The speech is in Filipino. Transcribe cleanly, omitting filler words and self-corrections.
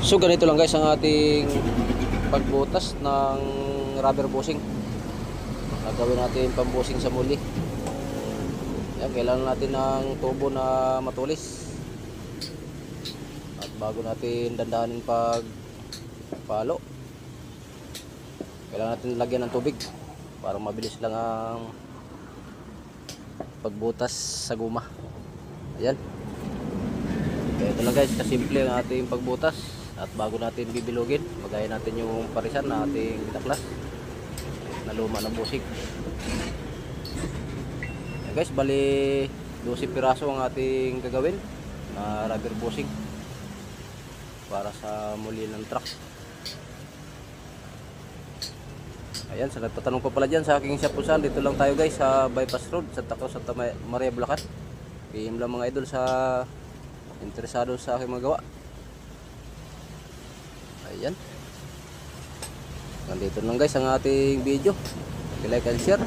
So ganito lang guys ang ating pagbutas ng rubber bushing. Gagawin natin pambusing sa muli. Yan, kailangan natin ng tubo na matulis. At bago natin dandanin pagpalo, kailangan natin lagyan ng tubig para mabilis lang ang pagbutas sa guma. Ayan. Kaya ito lang guys, kasimple ang ating pagbutas. At bago natin bibilugin, pagayin natin yung parisan na ating binaklas na luma ng busing. Ayan guys, bali 12 piraso ang ating gagawin na rubber bushing para sa muli ng truck. Ayan, sa nagtatanong ko pala dyan sa aking shop, dito lang tayo guys sa bypass road sa Santa Maria, Bulacan. PM lang mga idol sa interesado sa aking magawa. Ayan, nandito lang guys ang ating video. Like and share.